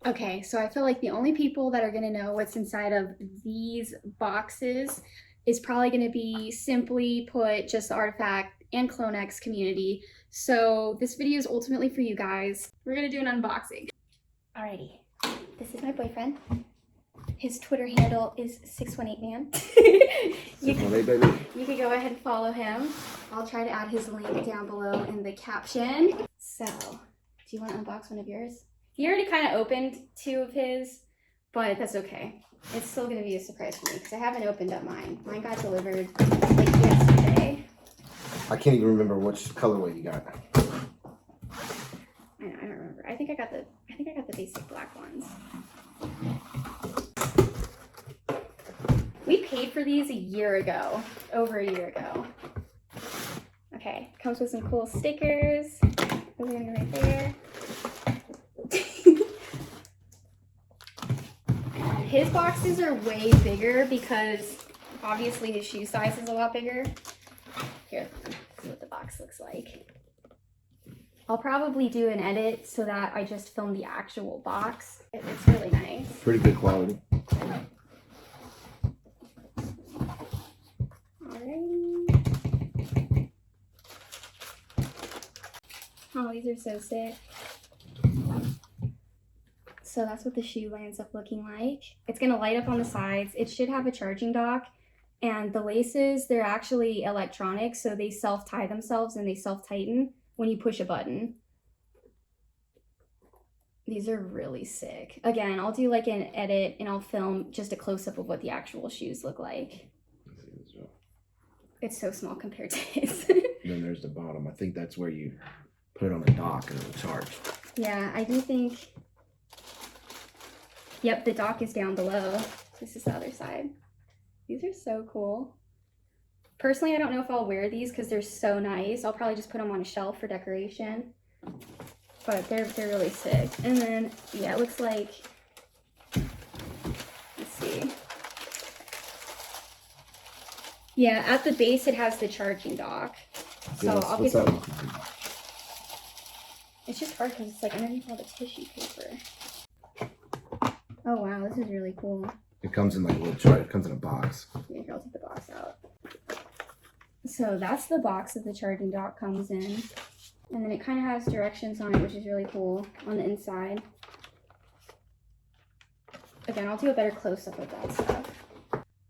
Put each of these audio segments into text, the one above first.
Okay, so I feel like the only people that are gonna know what's inside of these boxes is probably gonna be, simply put, just the Artifact and CloneX community. So this video is ultimately for you guys. We're gonna do an unboxing. Alrighty, this is my boyfriend. His Twitter handle is 618man. You can go ahead and follow him. I'll try to add his link down below in the caption. So, do you want to unbox one of yours? He already kind of opened 2 of his, but that's okay. It's still going to be a surprise for me because I haven't opened up mine. Mine got delivered like yesterday. I can't even remember which colorway you got. I don't remember. I think I got the basic black ones. We paid for these a year ago, over a year ago. Okay, comes with some cool stickers. Those are gonna go right there. His boxes are way bigger because obviously his shoe size is a lot bigger. Here, this is what the box looks like. I'll probably do an edit so that I just film the actual box. It's really nice. Pretty good quality. Alrighty. Oh, these are so sick. So that's what the shoe ends up looking like. It's gonna light up on the sides. It should have a charging dock. And the laces, they're actually electronic, so they self-tie themselves and they self-tighten when you push a button. These are really sick. Again, I'll do like an edit and I'll film just a close-up of what the actual shoes look like. It's so small compared to his. Then there's the bottom. I think that's where you put it on the dock and it'll charge. Yeah, I do think... Yep, the dock is down below. This is the other side. These are so cool. Personally, I don't know if I'll wear these because they're so nice. I'll probably just put them on a shelf for decoration. But they're really sick. And then, yeah, it looks like... Let's see. Yeah, at the base it has the charging dock. So yes, I'll what's get... that one? It's just hard because it's like underneath all the tissue paper. Oh wow, this is really cool. It comes in like a little jar. It comes in a box. Yeah, here, I'll take the box out. So that's the box that the charging dock comes in. And then it kind of has directions on it, which is really cool on the inside. Again, I'll do a better close-up of that stuff.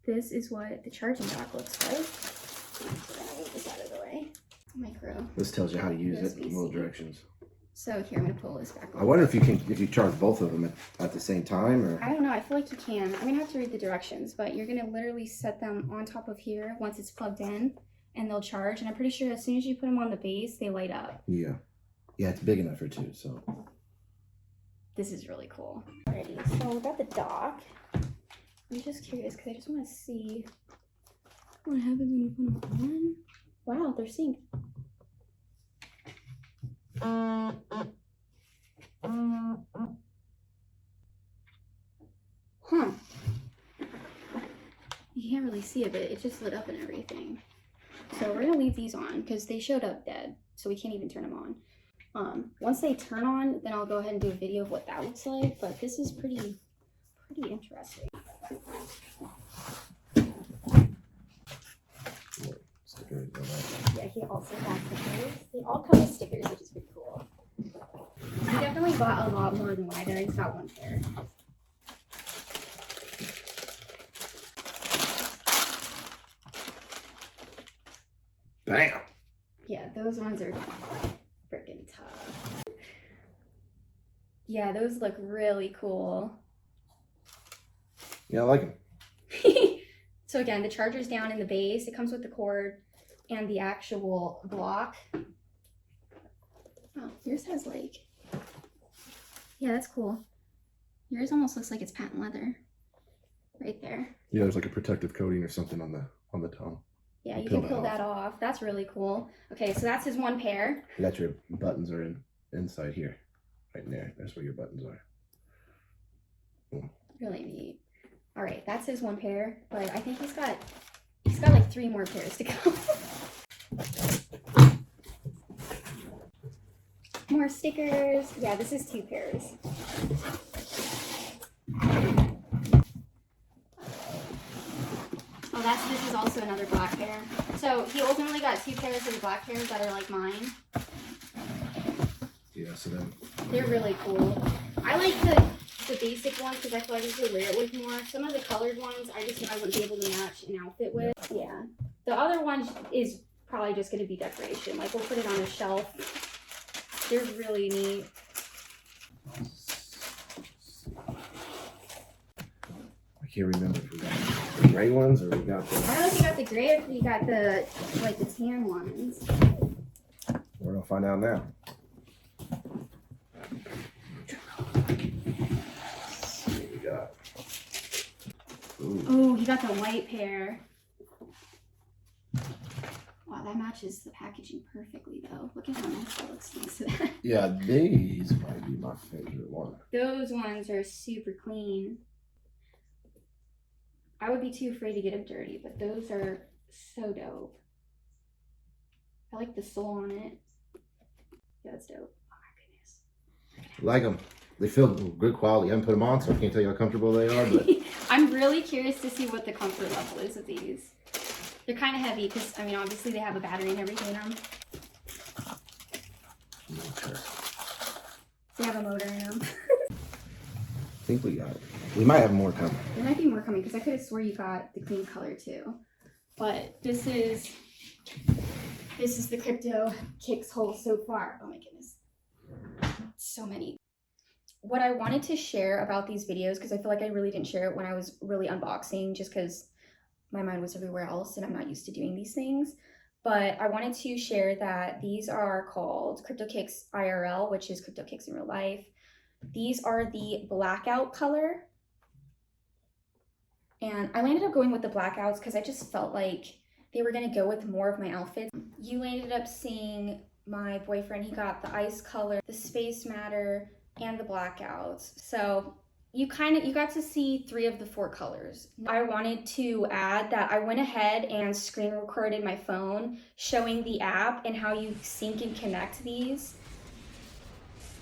This is what the charging dock looks like. So I'm gonna move this out of the way. Micro. This tells you how to use it. USB-C. Little directions. So here, I'm gonna pull this back. I wonder if you charge both of them at the same time, or I don't know. I feel like you can. I'm gonna have to read the directions, but you're gonna literally set them on top of here once it's plugged in, and they'll charge. And I'm pretty sure as soon as you put them on the base, they light up. yeah, it's big enough for 2. So This is really cool. Alrighty, so we got the dock. I'm just curious because I just want to see what happens when you put them on. Wow, they're synced. Huh. You can't really see it, but it just lit up and everything. So we're gonna leave these on because they showed up dead, so we can't even turn them on. Once they turn on, then I'll go ahead and do a video of what that looks like. But this is pretty interesting. Yeah, he also got stickers. They all come with stickers, which is pretty cool. He definitely bought a lot more than I did. I just got 1 pair. bam. Yeah, those ones are freaking tough. Yeah, those look really cool. Yeah, I like them. So again, the charger's down in the base. It comes with the cord and the actual block. Oh, yours has like... Yeah, that's cool. Yours almost looks like it's patent leather. Right there. Yeah, there's like a protective coating or something on the tongue. Yeah, you can peel that off. That's really cool. Okay, so that's his 1 pair. That's your buttons are inside here. Right in there. That's where your buttons are. Cool. Really neat. All right, that's his 1 pair, but I think he's got like 3 more pairs to go. More stickers. Yeah, this is 2 pairs. Oh, this is also another black pair. So he ultimately got 2 pairs of the black pairs that are like mine. Yeah, so then They're really cool. I like the basic ones because I feel like I could wear it with more. Some of the colored ones I just know I wouldn't be able to match an outfit with. Yeah. The other one is probably just going to be decoration. Like we'll put it on a shelf. They're really neat. I can't remember if we got the gray ones or we got the. I don't know if you got the gray or if you got the like the tan ones. We're gonna find out now. What we got? Ooh, he got the white pair. Wow, that matches the packaging perfectly though. Look at how nice that looks next to that. Yeah, these might be my favorite one. Those ones are super clean. I would be too afraid to get them dirty, but those are so dope. I like the sole on it. Yeah, that's dope. Oh my goodness. Like them. They feel good quality. I haven't put them on, so I can't tell you how comfortable they are. But I'm really curious to see what the comfort level is of these. They're kind of heavy because, I mean, obviously they have a battery and everything in them. They have a motor in them. I think we got it. We might have more coming. There might be more coming because I could have swore you got the clean color too. But this is the crypto kicks haul so far. Oh my goodness. So many. What I wanted to share about these videos, because I feel like I really didn't share it when I was really unboxing, just because my mind was everywhere else and I'm not used to doing these things. But I wanted to share that these are called Cryptokicks IRL, which is Cryptokicks in real life. These are the blackout color. And I ended up going with the blackouts because I just felt like they were going to go with more of my outfits. You ended up seeing my boyfriend, he got the ice color, the space matter, and the blackouts. So you got to see 3 of the 4 colors. I wanted to add that I went ahead and screen recorded my phone showing the app and how you sync and connect these.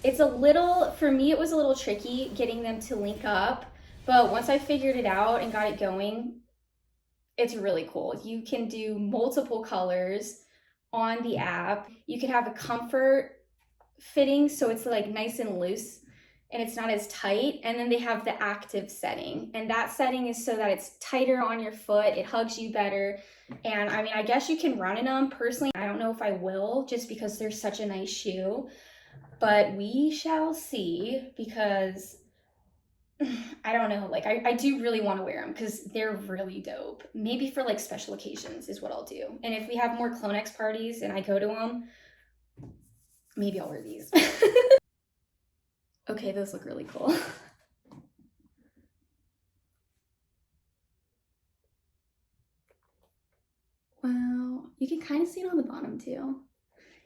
It's for me it was a little tricky getting them to link up, but once I figured it out and got it going, it's really cool. You can do multiple colors on the app. You can have a comfort fitting, so it's like nice and loose and it's not as tight. And then they have the active setting, and that setting is so that it's tighter on your foot, it hugs you better. And I mean, I guess you can run in them. Personally, I don't know if I will, just because they're such a nice shoe, but we shall see, because I don't know, like I do really want to wear them because they're really dope. Maybe for like special occasions is what I'll do. And if we have more Clonex parties and I go to them, maybe I'll wear these. Okay, those look really cool. Wow, you can kind of see it on the bottom too.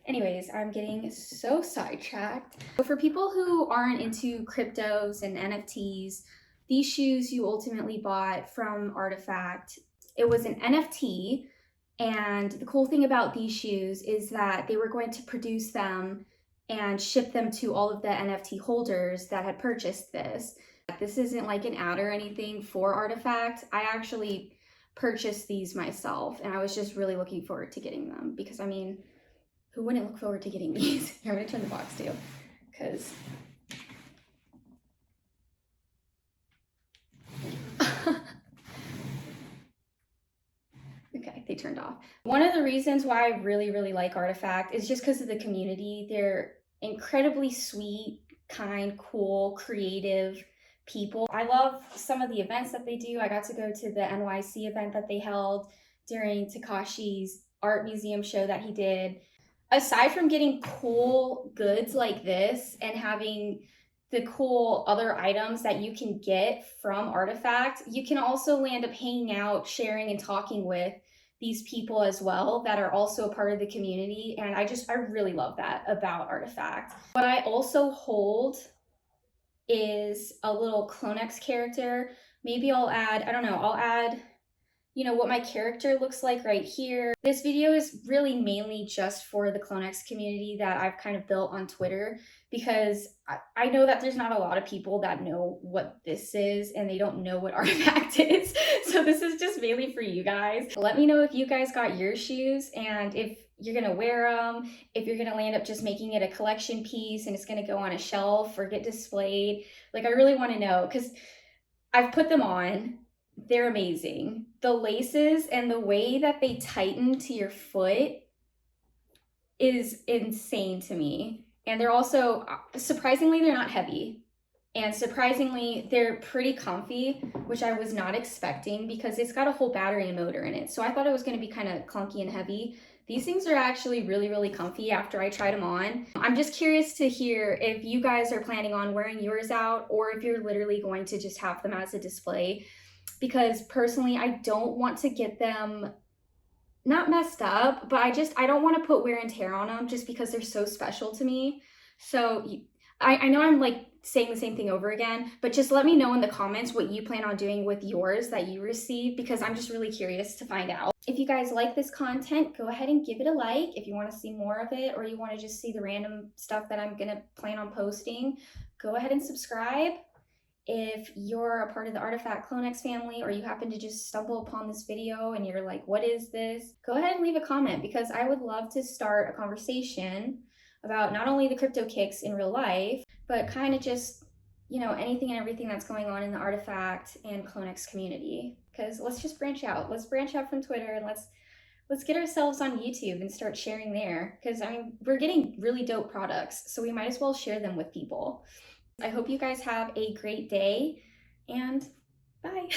Anyways, I'm getting so sidetracked. So for people who aren't into cryptos and NFTs, these shoes you ultimately bought from Artifact. It was an NFT, and the cool thing about these shoes is that they were going to produce them and ship them to all of the NFT holders that had purchased this. This isn't like an ad or anything for Artifact. I actually purchased these myself, and I was just really looking forward to getting them because, I mean, who wouldn't look forward to getting these? Here, I'm gonna turn the box too, because okay, they turned off. One of the reasons why I really, really like Artifact is just because of the community. They're incredibly sweet, kind, cool, creative people. I love some of the events that they do. I got to go to the NYC event that they held during Takashi's art museum show that he did. Aside from getting cool goods like this and having the cool other items that you can get from Artifact, you can also end up hanging out, sharing, and talking with these people as well that are also a part of the community. And I really love that about Artifact. What I also hold is a little Clonex character. Maybe I'll add, I don't know, I'll add you know, what my character looks like right here. This video is really mainly just for the CloneX community that I've kind of built on Twitter, because I know that there's not a lot of people that know what this is and they don't know what Artifact is. So this is just mainly for you guys. Let me know if you guys got your shoes and if you're gonna wear them, if you're gonna land up just making it a collection piece and it's gonna go on a shelf or get displayed. Like, I really wanna know, because I've put them on. They're amazing. The laces and the way that they tighten to your foot is insane to me. And they're also, surprisingly, they're not heavy. And surprisingly, they're pretty comfy, which I was not expecting because it's got a whole battery and motor in it. So I thought it was going to be kind of clunky and heavy. These things are actually really, really comfy after I tried them on. I'm just curious to hear if you guys are planning on wearing yours out or if you're literally going to just have them as a display. Because personally, I don't want to get them not messed up, but I don't want to put wear and tear on them just because they're so special to me. So I know I'm like saying the same thing over again, but just let me know in the comments what you plan on doing with yours that you receive, because I'm just really curious to find out. If you guys like this content, go ahead and give it a like. If you want to see more of it, or you want to just see the random stuff that I'm gonna plan on posting, go ahead and subscribe. If you're a part of the Artifact CloneX family, or you happen to just stumble upon this video and you're like, what is this? Go ahead and leave a comment, because I would love to start a conversation about not only the Cryptokicks in real life, but kind of just, you know, anything and everything that's going on in the Artifact and CloneX community. Because let's just branch out. Let's branch out from Twitter and let's get ourselves on YouTube and start sharing there. Because I mean, we're getting really dope products, so we might as well share them with people. I hope you guys have a great day, and bye.